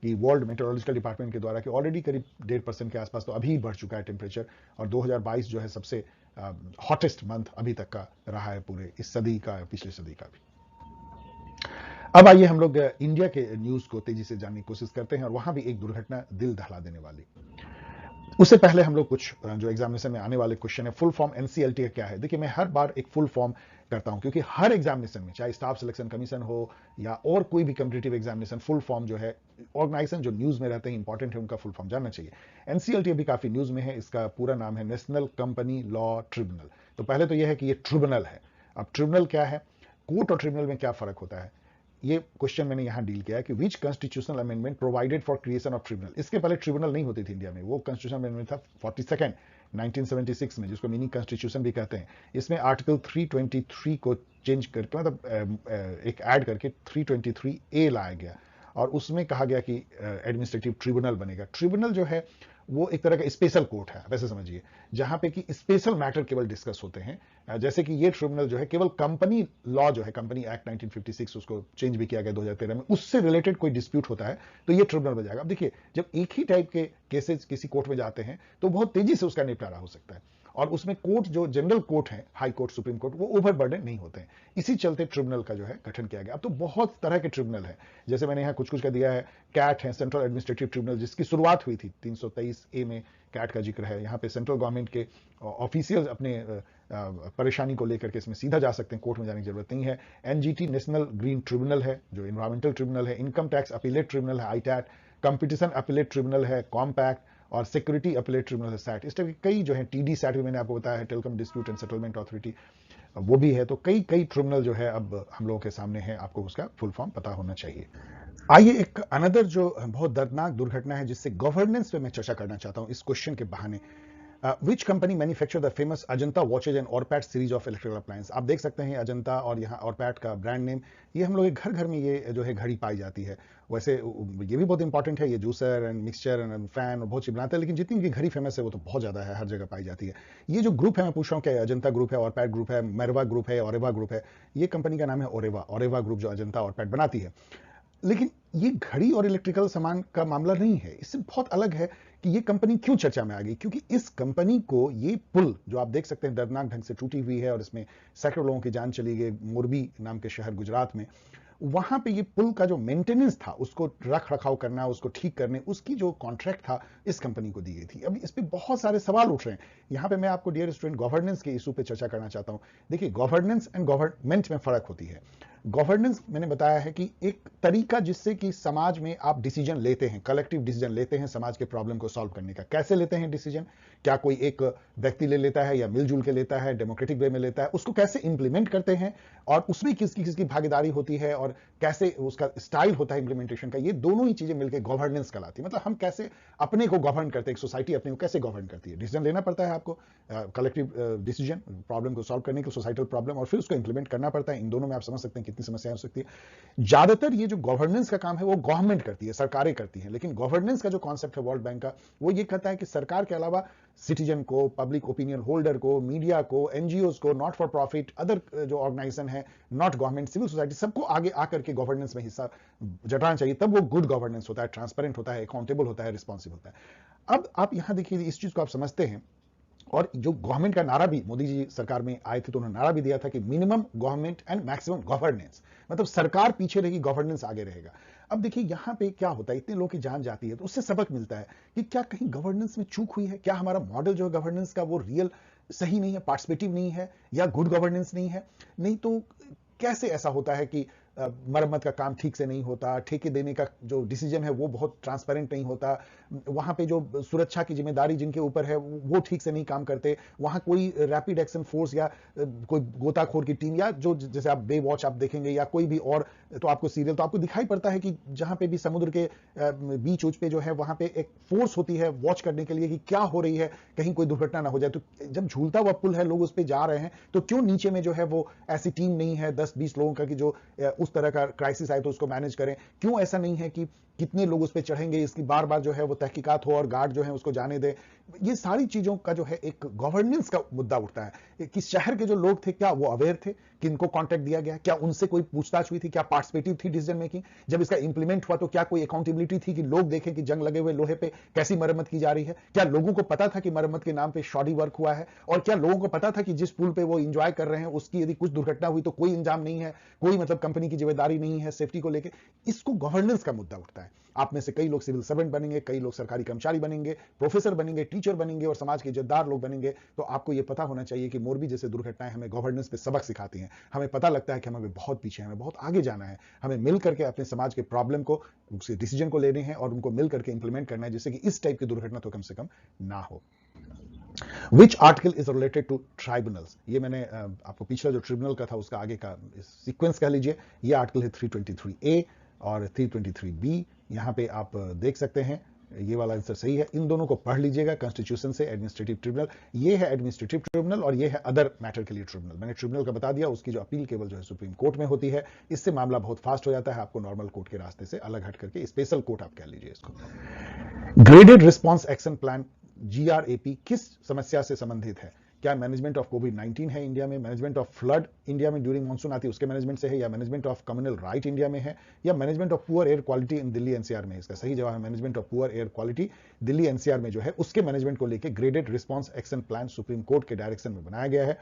कि वर्ल्ड मेट्रोलॉजिकल डिपार्टमेंट के द्वारा कि ऑलरेडी करीब 1.5% के आसपास तो अभी बढ़ चुका है टेम्परेचर. और 2022 जो है सबसे हॉटेस्ट मंथ अभी तक का रहा है पूरे इस सदी का, पिछले सदी का भी. अब आइए हम लोग इंडिया के न्यूज को तेजी से जानने की कोशिश करते हैं, और वहां भी एक दुर्घटना दिल दहला देने वाली. उससे पहले हम लोग कुछ जो एग्जामिनेशन में आने वाले क्वेश्चन है, फुल फॉर्म NCLT का क्या है. देखिए मैं हर बार एक फुल फॉर्म करता हूं, क्योंकि हर एग्जामिनेशन में, चाहे स्टाफ सिलेक्शन कमीशन हो या और कोई भी कॉम्पिटिटिव एग्जामिनेशन, फुल फॉर्म जो है ऑर्गेनाइजेशन जो न्यूज में रहते हैं इंपॉर्टेंट है, उनका फुल फॉर्म जानना चाहिए. NCLT अभी काफी न्यूज में है. इसका पूरा नाम है नेशनल कंपनी लॉ ट्रिब्यूनल. तो पहले तो यह है कि ये ट्रिब्यूनल है. अब ट्रिब्यूनल क्या है, कोर्ट और ट्रिब्यूनल में क्या फर्क होता है. ये क्वेश्चन मैंने यहां डील किया है कि which constitutional amendment provided for creation of tribunal. इसके पहले ट्रिब्यूनल नहीं होती थी इंडिया में, वो कॉन्स्टिट्यूशनल अमेंडमेंट था 42nd 1976 में, जिसको मिनी कॉन्स्टिट्यूशन भी कहते हैं। इसमें आर्टिकल 323 को चेंज करके, मतलब एक ऐड करके 323A लाया गया, और उसमें कहा गया कि एडमिनिस्ट्रेटिव ट्रिब्यूनल बनेगा। ट्रिब्यूनल जो है वो एक तरह का स्पेशल कोर्ट है, वैसे समझिए, जहां पे कि स्पेशल मैटर केवल डिस्कस होते हैं। जैसे कि ये ट्रिब्यूनल जो है केवल कंपनी लॉ जो है, कंपनी एक्ट 1956, उसको चेंज भी किया गया 2013 में, उससे रिलेटेड कोई डिस्प्यूट होता है तो ये ट्रिब्यूनल बन जाएगा। अब देखिए, जब एक ही टाइप के केसेस किसी कोर्ट में जाते हैं तो बहुत तेजी से उसका निपटारा हो सकता है, और उसमें कोर्ट जो जनरल कोर्ट है, हाई कोर्ट, सुप्रीम कोर्ट, वो ओवरबर्डन नहीं होते हैं। इसी चलते ट्रिब्यूनल का जो है गठन किया गया। अब तो बहुत तरह के ट्रिब्यूनल है, जैसे मैंने यहाँ कुछ कुछ का दिया है। कैट है, सेंट्रल एडमिनिस्ट्रेटिव ट्रिब्यूनल, जिसकी शुरुआत हुई थी 323A में कैट का जिक्र है। यहाँ पे सेंट्रल गवर्नमेंट के ऑफिशियल अपने परेशानी को लेकर के इसमें सीधा जा सकते हैं, कोर्ट में जाने की जरूरत नहीं है। एनजीटी, नेशनल ग्रीन ट्रिब्यूनल है, जो एनवायरमेंटल ट्रिब्यूनल है। इनकम टैक्स अपीलेट ट्रिब्यूनल है, आईटैट। कंपटीशन अपीलेट ट्रिब्यूनल है, कॉम्पैक्ट। और सिक्योरिटी अपीलेट ट्रिब्यूनल है, सैट। इस तरह के कई जो है, टीडी सैट भी मैंने आपको बताया है, telecom dispute and settlement authority, वो भी है। तो कई कई ट्रिब्यूनल जो है अब हम लोगों के सामने है, आपको उसका फुल फॉर्म पता होना चाहिए। आइए, एक अनदर जो बहुत दर्दनाक दुर्घटना है, जिससे गवर्नेंस पे मैं चर्चा करना चाहता हूं इस क्वेश्चन के बहाने। Which company manufacture the famous Ajanta watches and Orpat series of electrical appliance. आप देख सकते हैं अजंता और यहाँ ऑरपैट का ब्रांड नेम, ये हम लोग के घर घर में ये जो है घड़ी पाई जाती है। वैसे ये भी बहुत इंपॉर्टेंट है, ये juicer and mixture and fan और बहुत चीज बनाते हैं, लेकिन जितनी भी घड़ी फेमस है वो तो बहुत ज्यादा है, हर जगह पाई जाती है। ये जो ग्रुप है, मैं पूछ रहा हूँ क्या अजंता ग्रुप है, ऑरपैट ग्रुप है, मेरवा ग्रुप है, ओरेवा ग्रुप है? ये कंपनी का नाम है ओरेवा, ओरेवा ग्रुप जो अजंता ऑरपैट बनाती है। लेकिन ये घड़ी और इलेक्ट्रिकल सामान का मामला नहीं है, इससे बहुत अलग है कि ये कंपनी क्यों चर्चा में आ गई। क्योंकि इस कंपनी को ये पुल जो आप देख सकते हैं दर्दनाक ढंग से टूटी हुई है, और इसमें सैकड़ों लोगों की जान चली गई, मोरबी नाम के शहर गुजरात में, वहां पे ये पुल का जो मेंटेनेंस था, उसको रख रखाव करना, उसको ठीक करने, उसकी जो कॉन्ट्रैक्ट था इस कंपनी को दी गई थी। अभी इस पे बहुत सारे सवाल उठ रहे हैं। यहां पे मैं आपको डियर स्टूडेंट गवर्नेंस के इशू पे चर्चा करना चाहता हूं। देखिए, गवर्नेंस एंड गवर्नमेंट में फर्क होती है। गवर्नेंस मैंने बताया है कि एक तरीका जिससे कि समाज में आप डिसीजन लेते हैं, कलेक्टिव डिसीजन लेते हैं समाज के प्रॉब्लम को सॉल्व करने का। कैसे लेते हैं डिसीजन? क्या कोई एक व्यक्ति ले लेता है या मिलजुल के लेता है, डेमोक्रेटिक वे में लेता है? उसको कैसे इंप्लीमेंट करते हैं, और उसमें किसकी किसकी भागीदारी होती है, और कैसे उसका स्टाइल होता है इंप्लीमेंटेशन का, ये दोनों ही चीजें मिलकर गवर्नेंस कहलाती है। मतलब हम कैसे अपने को गवर्न करते हैं, एक सोसाइटी अपने को कैसे गवर्न करती है। डिसीजन लेना पड़ता है आपको, कलेक्टिव डिसीजन, प्रॉब्लम को सॉल्व करने के, सोसाइटल प्रॉब्लम, और फिर उसको इंप्लीमेंट करना पड़ता है। इन दोनों में आप समझ सकते हैं कितनी समस्याएं हो सकती है। ज्यादातर ये जो गवर्नेंस का काम है वो गवर्नमेंट करती है, सरकारें करती हैं। लेकिन गवर्नेंस का जो कॉन्सेप्ट है वर्ल्ड बैंक का, वो ये कहता है कि सरकार के अलावा सिटीजन को, पब्लिक ओपिनियन होल्डर को, मीडिया को, एनजीओ को, नॉट फॉर प्रॉफिट अदर जो ऑर्गेनाइजेशन है, नॉट गवर्नमेंट, सिविल सोसाइटी, सबको आगे आकर के गवर्नेंस में हिस्सा जुटाना चाहिए। तब वो गुड गवर्नेंस होता है, ट्रांसपेरेंट होता है, अकाउंटेबल होता है, रिस्पॉन्सिबल होता है। अब आप यहां देखिए, इस चीज को आप समझते हैं। और जो गवर्नमेंट का नारा भी, मोदी जी सरकार में आए थे तो उन्होंने नारा भी दिया था कि minimum government and maximum governance, मतलब सरकार पीछे रहेगी, गवर्नेंस आगे रहेगा। अब देखिए यहां पे क्या होता है, इतने लोगों की जान जाती है तो उससे सबक मिलता है कि क्या कहीं गवर्नेंस में चूक हुई है, क्या हमारा मॉडल जो है गवर्नेंस का वो रियल सही नहीं है, पार्टिसिपेटिव नहीं है, या गुड गवर्नेंस नहीं है। नहीं तो कैसे ऐसा होता है कि मरम्मत का काम ठीक से नहीं होता, ठेके देने का जो डिसीजन है वो बहुत ट्रांसपेरेंट नहीं होता, वहां पे जो सुरक्षा की जिम्मेदारी जिनके ऊपर है वो ठीक से नहीं काम करते, वहां कोई रैपिड एक्शन फोर्स या कोई गोताखोर की टीम, या जो जैसे आप बे वॉच आप देखेंगे या कोई भी और तो आपको सीरियल तो आपको दिखाई पड़ता है कि जहां पे भी समुद्र के बीच उच पे जो है वहां पे एक फोर्स होती है वॉच करने के लिए कि क्या हो रही है, कहीं कोई दुर्घटना ना हो जाए। तो जब झूलता हुआ पुल है, लोग उस पर जा रहे हैं, तो क्यों नीचे में जो है वो ऐसी टीम नहीं है 10-20 लोगों का कि जो उस तरह का क्राइसिस आए तो उसको मैनेज करें? क्यों ऐसा नहीं है कि कितने लोग उस पर चढ़ेंगे, इसकी बार बार जो है वो तहकीकात हो और गार्ड जो है उसको जाने दे? ये सारी चीजों का जो है एक गवर्नेंस का मुद्दा उठता है कि शहर के जो लोग थे क्या वो अवेयर थे, किनको कॉन्ट्रैक्ट दिया गया, क्या उनसे कोई पूछताछ हुई थी, क्या पार्टिसिपेटिव थी डिसीजन मेकिंग? जब इसका इंप्लीमेंट हुआ तो क्या कोई अकाउंटेबिलिटी थी कि लोग देखें कि जंग लगे हुए लोहे पे कैसी मरम्मत की जा रही है? क्या लोगों को पता था कि मरम्मत के नाम पे शॉडी वर्क हुआ है? और क्या लोगों को पता था कि जिस पुल पे वो इंजॉय कर रहे हैं उसकी यदि कुछ दुर्घटना हुई तो कोई इंजाम नहीं है, कोई मतलब कंपनी की जिम्मेदारी नहीं है सेफ्टी को लेकर? इसको गवर्नेंस का मुद्दा उठता है। आप में से कई लोग सिविल सर्वेंट बनेंगे, कई लोग सरकारी कर्मचारी बनेंगे, प्रोफेसर बनेंगे, टीचर बनेंगे और समाज के इज्जतदार लोग बनेंगे। तो आपको यह पता होना चाहिए कि मोरबी जैसे दुर्घटनाएं हमें गवर्नेंस पे सबक सिखाती हैं। हमें पता लगता है कि हमें बहुत पीछे, हमें बहुत आगे जाना है। हमें मिल करके अपने समाज के प्रॉब्लम को, उसके डिसीजन को लेने हैं और उनको मिल करके इंप्लीमेंट करना है, जिससे कि इस टाइप की दुर्घटना तो कम से कम ना हो। Which article is related to tribunals, ये मैंने आपको पिछला जो ट्रिब्यूनल का था उसका आगे का सीक्वेंस कह लीजिए। ये आर्टिकल है 323A और 323B। यहां पे आप देख सकते हैं, ये वाला आंसर सही है। इन दोनों को पढ़ लीजिएगा कॉन्स्टिट्यूशन से। एडमिनिस्ट्रेटिव ट्रिब्यूनल, ये है एडमिनिस्ट्रेटिव ट्रिब्यूनल और ये है अदर मैटर के लिए ट्रिब्यूनल। मैंने ट्रिब्यूनल का बता दिया, उसकी जो अपील केवल जो है सुप्रीम कोर्ट में होती है। इससे मामला बहुत फास्ट हो जाता है, आपको नॉर्मल कोर्ट के रास्ते से अलग हट करके स्पेशल कोर्ट आप कह लीजिए इसको। Graded response action plan GRAP किस समस्या से संबंधित है? क्या मैनेजमेंट ऑफ कोविड-19 है इंडिया में, मैनेजमेंट ऑफ फ्लड इंडिया में ड्यूरिंग मानसून आती है उसके मैनेजमेंट से है, या management of communal right India में है, या management of poor air quality in Delhi NCR में? इसका सही जवाब है management of poor air quality Delhi NCR में जो है उसके मैनेजमेंट को लेकर graded response action plan supreme court के डायरेक्शन में बनाया गया है।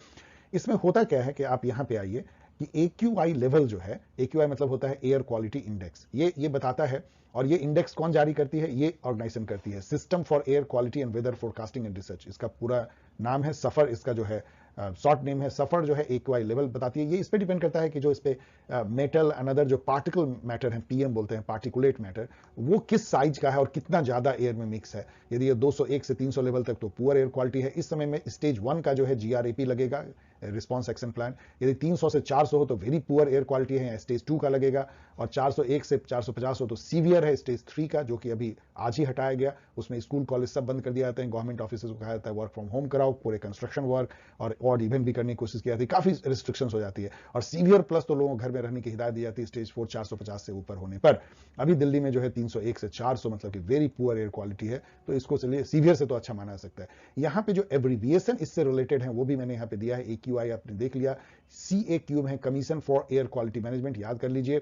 इसमें होता क्या है कि आप यहां पे आइए कि AQI लेवल जो है, AQI मतलब होता है एयर क्वालिटी इंडेक्स, ये बताता है। और ये इंडेक्स कौन जारी करती है? ये ऑर्गेनाइजेशन करती है, system for air quality and weather forecasting and research. इसका पूरा नाम है सफर, इसका जो है शॉर्ट नेम है सफर, जो है AQI लेवल बताती है। ये इस पे डिपेंड करता है कि जो इस पे मेटल अनदर जो पार्टिकल मैटर है, PM बोलते हैं, पार्टिकुलेट मैटर, वो किस साइज का है और कितना ज्यादा एयर में मिक्स है। यदि ये 201 से 300 लेवल तक तो पुअर एयर क्वालिटी है। इस समय में स्टेज 1 का जो है GRAP लगेगा, रिस्पॉन्स एक्शन प्लान। यदि 300 से 400 हो तो वेरी पुअर एयर क्वालिटी है, स्टेज 2 का लगेगा। और 401 से 450 हो तो सीवियर है, स्टेज 3 का, जो कि अभी आज ही हटाया गया। उसमें स्कूल कॉलेज सब बंद कर दिया जाते हैं, गवर्नमेंट ऑफिसर्स को कहा जाता है वर्क फ्रॉम होम कराओ, पूरे कंस्ट्रक्शन वर्क और ऑड इवन भी करने की कोशिश की जाती है, काफी रिस्ट्रिक्शंस हो जाती है। और सीवियर प्लस तो लोगों को घर में रहने की हिदायत दी जाती है स्टेज 4 450 से ऊपर होने पर। अभी दिल्ली में जो है 301 से 400 मतलब कि वेरी पुअर एयर क्वालिटी है, तो इसको चलिए सीवियर से तो अच्छा माना सकता है। यहाँ पे जो एब्रीविएशन इससे रिलेटेड है वो भी मैंने यहाँ पे दिया है। AQI आपने देख लिया, CAQ में है commission for air quality management, याद कर लीजिए।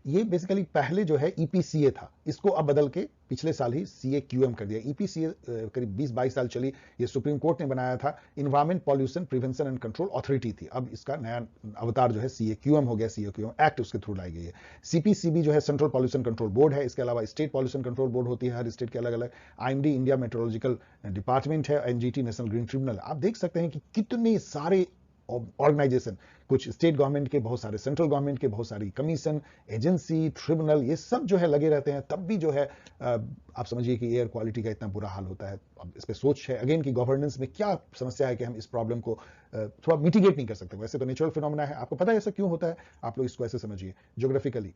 ये बेसिकली पहले जो है EPCA था, इसको अब बदल के पिछले साल ही CAQM कर दिया। EPCA करीब 20-22 साल चली, ये सुप्रीम कोर्ट ने बनाया था, environment pollution prevention and control authority थी। अब इसका नया अवतार जो है CAQM हो गया, CAQM एक्ट उसके थ्रू लाई गई है। CPCB जो है सेंट्रल पॉल्यूशन कंट्रोल बोर्ड है, इसके अलावा स्टेट पॉल्यूशन कंट्रोल बोर्ड होती है, हर स्टेट के अलग अलग। IMD इंडिया मेट्रोलॉजिकल डिपार्टमेंट है, NGT नेशनल ग्रीन ट्रिब्यूनल। आप देख सकते हैं कि कितने सारे ऑर्गेनाइजेशन, कुछ स्टेट गवर्नमेंट के, बहुत सारे सेंट्रल गवर्नमेंट के, बहुत सारी कमीशन, एजेंसी, ट्रिब्यूनल, ये सब जो है लगे रहते हैं। तब भी जो है आप समझिए कि एयर क्वालिटी का इतना बुरा हाल होता है। अब इस पे सोच है अगेन कि गवर्नेंस में क्या समस्या है कि हम इस प्रॉब्लम को थोड़ा मिटिगेट नहीं कर सकते। वैसे तो नेचुरल फिनोमेना है, आपको पता है ऐसा क्यों होता है, आप लोग इसको ऐसे समझिए ज्योग्राफिकली।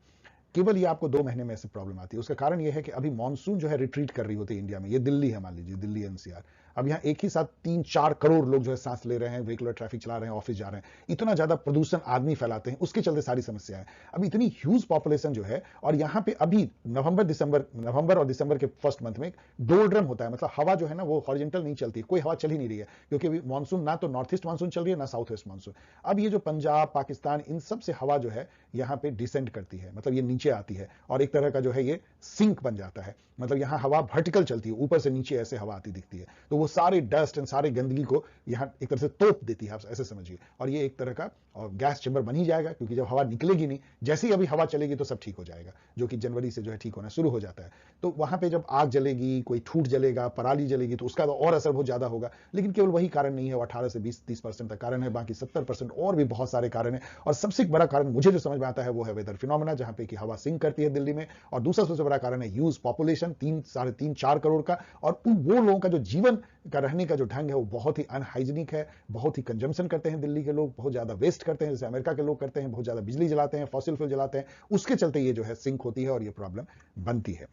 केवल ये आपको 2 महीने में ऐसे प्रॉब्लम आती है। उसका कारण ये है कि अभी मॉनसून जो है रिट्रीट कर रही होती है इंडिया में। ये दिल्ली है, मान लीजिए दिल्ली NCR। अब यहाँ एक ही साथ 3-4 करोड़ लोग जो है सांस ले रहे हैं, वेहिकुलर ट्रैफिक चला रहे हैं, ऑफिस जा रहे हैं, इतना ज्यादा प्रदूषण आदमी फैलाते हैं, उसके चलते सारी समस्या है। अब इतनी ह्यूज पॉपुलेशन जो है, और यहाँ पे अभी नवंबर और दिसंबर के फर्स्ट मंथ में डोल्ड्रम होता है, मतलब हवा जो है ना वो हॉरिजेंटल नहीं चलती, कोई हवा चल ही नहीं रही है, क्योंकि अभी मानसून ना तो नॉर्थ ईस्ट मानसून चल रही है ना साउथ वेस्ट मानसून। अब ये जो पंजाब, पाकिस्तान, इन सब से हवा जो है यहाँ पे डिसेंड करती है, मतलब ये नीचे आती है और एक तरह का जो है ये सिंक बन जाता है। मतलब यहाँ हवा वर्टिकल चलती है, ऊपर से नीचे ऐसे हवा आती दिखती है, तो वो सारे डस्ट एंड सारे गंदगी को यहाँ एक तरह से तोप देती है, आप ऐसे समझिए। और ये एक तरह का और गैस चैम्बर बन ही जाएगा, क्योंकि जब हवा निकलेगी नहीं, जैसे ही अभी हवा चलेगी तो सब ठीक हो जाएगा, जो कि जनवरी से जो है ठीक होना शुरू हो जाता है। तो वहां पे जब आग जलेगी, कोई ठूठ जलेगा, पराली जलेगी, तो उसका तो और असर बहुत ज्यादा होगा। लेकिन केवल वही कारण नहीं है, 18 से 20-30% तक कारण है, बाकी 70% और भी बहुत सारे कारण है। और सबसे बड़ा कारण मुझे जो समझ में आता है वो है वेदर फिनोमेना, जहां पे कि हवा सिंक करती है दिल्ली में। और दूसरा सबसे बड़ा कारण है ह्यूज पॉपुलेशन, 3-3.5-4 करोड़ का। और वो लोगों का जो जीवन का रहने का जो ढंग है वो बहुत ही अनहाइजीनिक है, बहुत ही कंजम्पशन करते हैं दिल्ली के लोग, बहुत ज्यादा वेस्ट करते हैं, जैसे अमेरिका के लोग करते हैं, बहुत ज्यादा बिजली जलाते हैं, फॉसिल फ्यूल जलाते हैं, उसके चलते ये जो है सिंक होती है और ये प्रॉब्लम बनती है।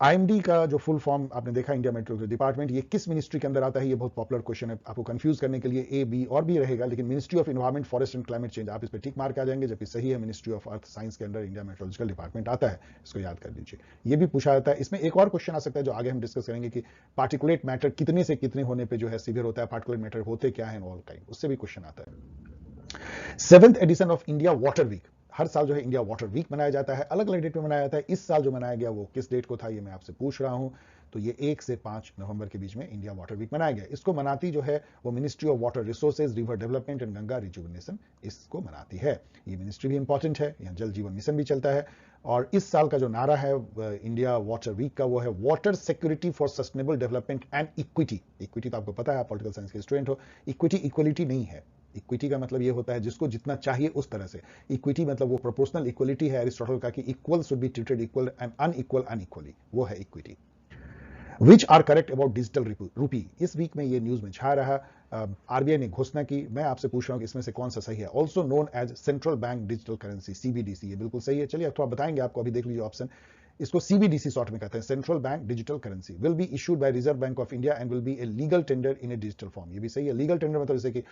IMD का जो फुल फॉर्म आपने देखा, इंडिया मेट्रोलॉजी डिपार्टमेंट, ये किस मिनिस्ट्री के अंदर आता है? ये बहुत पॉपुलर क्वेश्चन है, आपको कंफ्यूज करने के लिए A, B और भी रहेगा, लेकिन ministry of environment, forest and climate change, आप इस पर ठीक मार्क आ जाएंगे, जबकि सही है मिनिस्ट्री ऑफ अर्थ साइंस के अंदर इंडिया मेट्रोलॉजिकल डिपार्टमेंट आता है। इसको याद कर लीजिए, ये भी पूछा जाता है। इसमें एक और क्वेश्चन आ सकता है जो आगे हम डिस्कस करेंगे कि पार्टिकुलेट मैटर कितने से कितने होने पर जो है सीवियर होता है, पार्टिकुलेट मैटर होते क्या है, ऑल काइंड, उससे भी क्वेश्चन आता है। 7th edition of India water week, हर साल जो है इंडिया वाटर वीक मनाया जाता है, अलग अलग डेट में मनाया जाता है। इस साल जो मनाया गया वो किस डेट को था, ये मैं आपसे पूछ रहा हूं। तो ये 1 से 5 नवंबर के बीच में इंडिया वाटर वीक मनाया गया। इसको मनाती जो है वो ministry of water resources, river development and Ganga rejuvenation इसको मनाती है। ये मिनिस्ट्री भी इंपॉर्टेंट है, यहाँ जल जीवन मिशन भी चलता है। और इस साल का जो नारा है इंडिया वाटर वीक का वो है water security for sustainable development and equity. Equity तो आपको पता है, आप पॉलिटिकल साइंस के स्टूडेंट हो। इक्विटी इक्वलिटी नहीं है, इक्विटी का मतलब ये होता है जिसको जितना चाहिए उस तरह से। इक्विटी मतलब वो प्रोपोर्शनल इक्वलिटी है एरिस्टोटल का, कि equal should be treated equal and unequal unequally, वो है equity. Which are correct about digital rupee. इस वीक में ये न्यूज में छा रहा। आरबीआई ने घोषणा की। मैं आपसे पूछ रहा हूं कि इसमें से कौन सा सही है। Also known as central bank digital currency, CBDC. ये बिल्कुल सही है। चलिए थोड़ा बताएंगे आपको, अभी देख लीजिए ऑप्शन। इसको सीबीडीसी शॉर्ट में कहते हैं, central bank digital currency. Will be issued by reserve bank of India and will be a legal tender in A digital form. ये भी सही है। लीगल टेंडर मतलब जैसे कि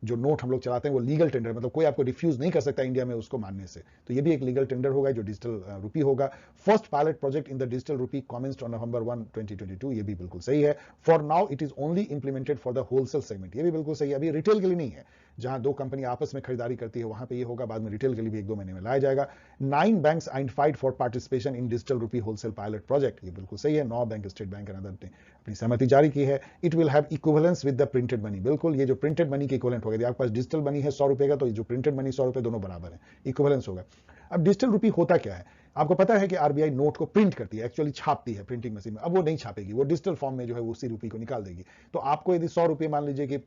जो नोट हम लोग चलाते हैं वो लीगल टेंडर, मतलब कोई आपको रिफ्यूज नहीं कर सकता इंडिया में उसको मानने से। तो ये भी एक लीगल टेंडर होगा जो डिजिटल रूपी होगा। First pilot project in the digital रूपी कमेंस्ड ऑन November 1, 2022। ये भी बिल्कुल सही है। For now it is only implemented for the wholesale segment. ये भी बिल्कुल सही है। अभी रिटेल के लिए नहीं है। जहां दो कंपनी आपस में खरीदारी करती है वहां पे ये होगा। बाद में रिटेल के लिए भी 1-2 महीने में लाया जाएगा। 9 banks identified for participation in digital रूपी होलसेल पायलट प्रोजेक्ट। ये बिल्कुल सही है। 9 बैंक, स्टेट बैंक अदर ने अपनी सहमति जारी की है। It will have equivalence with the printed money. बिल्कुल, ये जो प्रिंटेड मनी के इक्विवेलेंट होगा। यदि आपके पास डिजिटल मनी है 100 रुपए का, तो ये जो प्रिंटेड मनी 100 रुपए, दोनों बराबर है, इक्विवेलेंस होगा। अब डिजिटल रूपी होता क्या है? आपको पता है कि आरबीआई नोट को प्रिंट करती है, एक्चुअली छापती है प्रिंटिंग मशीन में। अब वो नहीं छापेगी, वो डिजिटल फॉर्म में जो है वो उसी रूपी को निकाल देगी। तो आपको यदि 100 रुपये मान लीजिए कि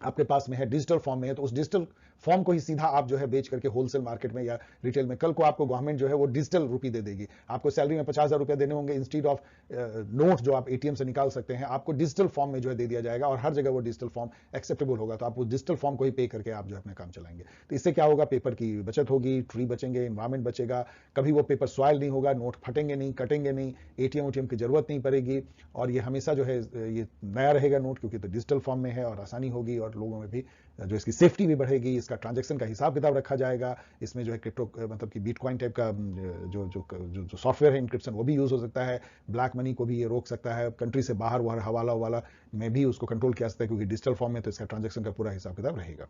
आपके पास में है, डिजिटल फॉर्म में है, तो उस डिजिटल फॉर्म को ही सीधा आप जो है बेच करके होलसेल मार्केट में या रिटेल में, कल को आपको गवर्नमेंट जो है वो डिजिटल रूपी दे देगी। आपको सैलरी में 50,000 रुपए देने होंगे, इंस्टीड ऑफ नोट जो आप एटीएम से निकाल सकते हैं, आपको डिजिटल फॉर्म में जो है दे दिया जाएगा और हर जगह वो डिजिटल फॉर्म एक्सेप्टेबल होगा। तो आप उस डिजिटल फॉर्म को ही पे करके आप जो अपना काम चलाएंगे। तो इससे क्या होगा? पेपर की बचत होगी, ट्री बचेंगे, इन्वायरमेंट बचेगा, कभी वो पेपर सॉइल नहीं होगा, नोट फटेंगे नहीं, कटेंगे नहीं, एटीएम की जरूरत नहीं पड़ेगी। और ये हमेशा जो है ये नया रहेगा नोट, क्योंकि तो डिजिटल फॉर्म में है और आसानी होगी और लोगों में भी जो इसकी सेफ्टी भी बढ़ेगी। इसका ट्रांजैक्शन का हिसाब किताब रखा जाएगा। इसमें जो है क्रिप्टो मतलब कि बिटकॉइन टाइप का जो सॉफ्टवेयर है इंक्रिप्शन, वो भी यूज हो सकता है। ब्लैक मनी को भी ये रोक सकता है। कंट्री से बाहर वहां हवाला वाला में भी उसको कंट्रोल किया सकता है, क्योंकि डिजिटल फॉर्म में तो इसका ट्रांजैक्शन का पूरा हिसाब किताब रहेगा।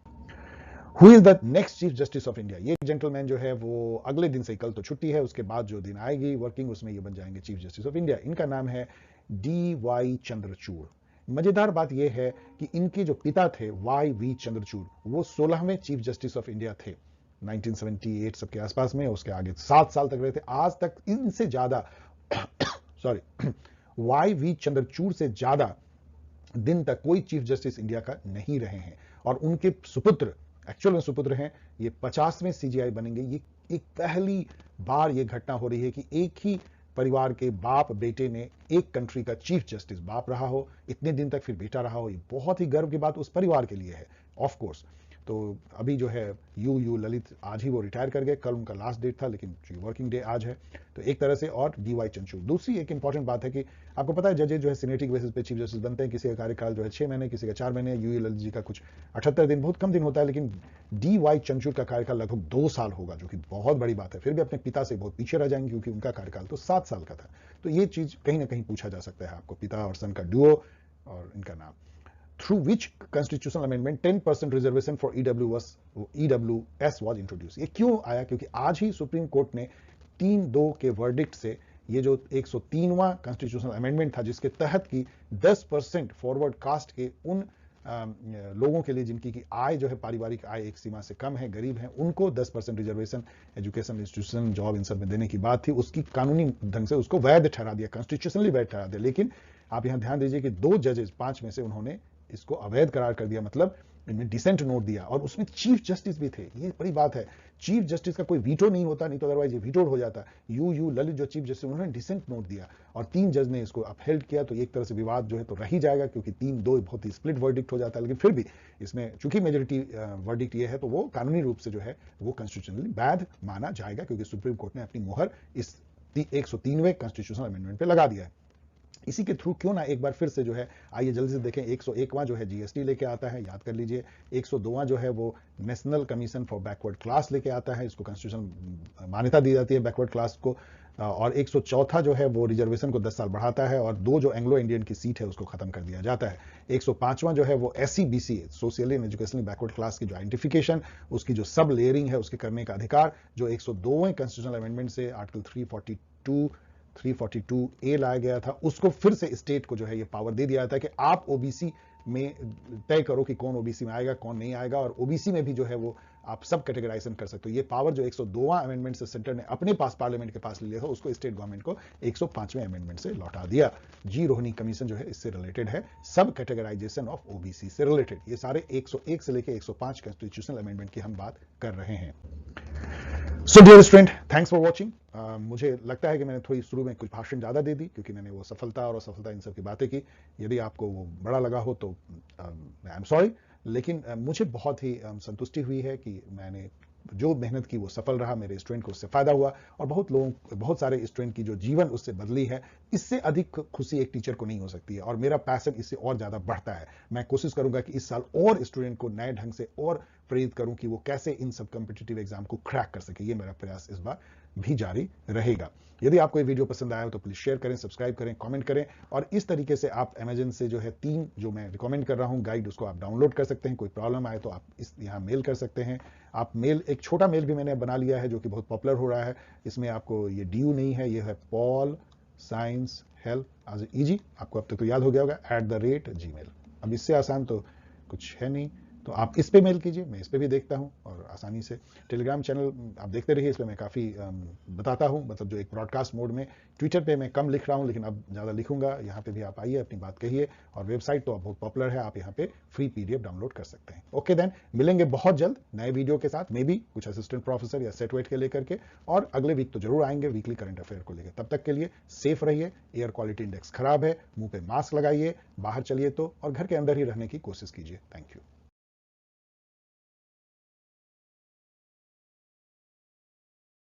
Who is the next chief justice of India? ये जेंटलमैन जो है वो अगले दिन से, कल तो छुट्टी है, उसके बाद जो दिन आएगी वर्किंग, उसमें ये बन जाएंगे चीफ जस्टिस ऑफ इंडिया। इनका नाम है DY चंद्रचूड़। मजेदार बात यह है कि इनके जो पिता थे YV चंद्रचूड़, वो 16वें चीफ जस्टिस ऑफ इंडिया थे 1978 सबके आसपास में। उसके आगे 7 साल तक रहे थे। आज तक इनसे ज्यादा सॉरी YV चंद्रचूड़ से ज्यादा दिन तक कोई चीफ जस्टिस इंडिया का नहीं रहे हैं। और उनके सुपुत्र, एक्चुअल में सुपुत्र हैं, ये 50वें CJI बनेंगे। ये एक पहली बार ये घटना हो रही है कि एक ही परिवार के बाप बेटे ने एक कंट्री का चीफ जस्टिस बाप रहा हो, इतने दिन तक फिर बेटा रहा हो। ये बहुत ही गर्व की बात उस परिवार के लिए है, ऑफ कोर्स। तो अभी जो है यू ललित आज ही वो रिटायर कर गए, कल उनका लास्ट डेट था, लेकिन वर्किंग डे आज है, तो एक तरह से। और DY चंद्रचूड़। दूसरी एक इंपॉर्टेंट बात है कि आपको पता है जजेस जो है सिनेटिक बेसिस पे चीफ जस्टिस बनते हैं। किसी का कार्यकाल जो है 6 महीने, किसी का 4 महीने। यू ललित जी का कुछ 78 दिन, बहुत कम दिन होता है। लेकिन DY चंद्रचूड़ का कार्यकाल लगभग 2 साल होगा, जो कि बहुत बड़ी बात है। फिर भी अपने पिता से बहुत पीछे रह जाएंगे, क्योंकि उनका कार्यकाल तो 7 साल का था। तो ये चीज कहीं ना कहीं पूछा जा सकता है आपको, पिता और सन का डुओ और इनका नाम। Through which constitutional amendment 10% reservation for EWS was introduced? ये क्यों आया? क्योंकि आज ही सुप्रीम कोर्ट ने 3-2 के वर्डिक्ट से ये जो 103वां कॉन्स्टिट्यूशनल अमेंडमेंट था, जिसके तहत की 10% फॉरवर्ड कास्ट के उन लोगों के लिए जिनकी की आय जो है, पारिवारिक आय एक सीमा से कम है, गरीब हैं, उनको 10% reservation education institution job in सब में देने की बात थी। उसकी कानूनी ढंग से उसको वैध ठहरा दिया, कॉन्स्टिट्यूशनली वैध ठहरा दिया। लेकिन आप यहां ध्यान दीजिए कि 2 जजेस 5 में से उन्होंने इसको अवैध करार कर दिया, मतलब इनमें डिसेंट नोट दिया। और उसमें चीफ जस्टिस भी थे। ये बड़ी बात है, चीफ जस्टिस का कोई वीटो नहीं होता, नहीं तो अदरवाइज ये वीटोड हो जाता। यू ललित जो चीफ जस्टिस, उन्होंने डिसेंट नोट दिया और 3 जज ने इसको अपहेल्ड किया। तो एक तरह से विवाद जो है तो रह ही जाएगा, क्योंकि 3-2 बहुत ही स्प्लिट वर्डिक्ट हो जाता है। लेकिन फिर भी इसमें चूंकि मेजोरिटी वर्डिक्ट ये है, तो वो कानूनी रूप से जो है वो कॉन्स्टिट्यूशनली वैध माना जाएगा, क्योंकि सुप्रीम कोर्ट ने अपनी मोहर इस 103वें कॉन्स्टिट्यूशनल अमेंडमेंट पे लगा दिया है। इसी के थ्रू क्यों ना एक बार फिर से जो है, आइए जल्दी से देखें। 101वां जो है GST लेके आता है, याद कर लीजिए। 102वां जो है वो national commission for backward class लेके आता है, इसको कॉन्स्टिट्यूशन मान्यता दी जाती है बैकवर्ड क्लास को। और 104 जो है वो रिजर्वेशन को 10 साल बढ़ाता है, और 2 जो एंग्लो इंडियन की सीट है उसको खत्म कर दिया जाता है। 105वां जो है वो SC/BC socially and educationally backward class की जो आइडेंटिफिकेशन, उसकी जो सब लेयरिंग है, उसके करने का अधिकार, जो 102वें कॉन्स्टिट्यूशनल अमेंडमेंट से आर्टिकल 342A लाया गया था, उसको फिर से स्टेट को जो है ये पावर दे दिया था कि आप OBC में तय करो कि कौन OBC में आएगा, कौन नहीं आएगा। और OBC में भी जो है वो आप सब कैटेगराइजेशन कर सकते हो। ये पावर जो 102वां अमेंडमेंट से सेंटर ने अपने पास, पार्लियामेंट के पास ले लिया था, उसको स्टेट गवर्नमेंट को 105वें अमेंडमेंट से लौटा दिया। जी रोहिणी कमीशन जो है इससे रिलेटेड है, सब कैटेगराइजेशन ऑफ OBC से रिलेटेड। ये सारे 101 से लेकर 105 कॉन्स्टिट्यूशनल अमेंडमेंट की हम बात कर रहे हैं। So dear student, thanks for watching. मुझे लगता है कि मैंने थोड़ी शुरू में कुछ भाषण ज़्यादा दे दी, क्योंकि मैंने वो सफलता और असफलता इन सब की बातें की। यदि आपको वो बड़ा लगा हो तो आई एम सॉरी, लेकिन मुझे बहुत ही संतुष्टि हुई है कि मैंने जो मेहनत की वो सफल रहा, मेरे स्टूडेंट को उससे फायदा हुआ, और बहुत सारे स्टूडेंट की जो जीवन उससे बदली है। इससे अधिक खुशी एक टीचर को नहीं हो सकती है, और मेरा पैशन इससे और ज़्यादा बढ़ता है। मैं कोशिश करूंगा कि इस साल और स्टूडेंट को नए ढंग से और प्रेरित करूं कि वो कैसे इन सब कॉम्पिटिटिव एग्जाम को क्रैक कर सके। ये मेरा प्रयास इस बार भी जारी रहेगा। यदि आपको ये वीडियो पसंद आया हो तो प्लीज शेयर करें, सब्सक्राइब करें, कमेंट करें, और इस तरीके से आप अमेजन से जो है 3 जो मैं रिकमेंड कर रहा हूं गाइड, उसको आप डाउनलोड कर सकते हैं। कोई प्रॉब्लम आए तो आप इस यहाँ मेल कर सकते हैं। आप मेल, एक छोटा मेल भी मैंने बना लिया है जो कि बहुत पॉपुलर हो रहा है। इसमें आपको ये ड्यू नहीं है, ये है पॉल साइंस हेल्प आज ईजी, आपको अब तक तो याद हो गया होगा, @gmail। अब इससे आसान तो कुछ है नहीं, तो आप इस पे मेल कीजिए, मैं इस पे भी देखता हूं और आसानी से। टेलीग्राम चैनल आप देखते रहिए, इसमें मैं काफ़ी बताता हूं, मतलब जो एक ब्रॉडकास्ट मोड में। ट्विटर पे मैं कम लिख रहा हूं, लेकिन अब ज़्यादा लिखूंगा। यहाँ पे भी आप आइए, अपनी बात कहिए, और वेबसाइट तो अब बहुत पॉपुलर है, आप यहाँ पे फ्री PDF डाउनलोड कर सकते हैं। ओके देन, मिलेंगे बहुत जल्द नए वीडियो के साथ, मे बी कुछ असिस्टेंट प्रोफेसर या सेट वेट के लेकर के, और अगले वीक तो जरूर आएंगे वीकली करंट अफेयर को लेकर। तब तक के लिए सेफ रहिए, एयर क्वालिटी इंडेक्स खराब है, मुंह पे मास्क लगाइए, बाहर चलिए तो, और घर के अंदर ही रहने की कोशिश कीजिए। Thank you.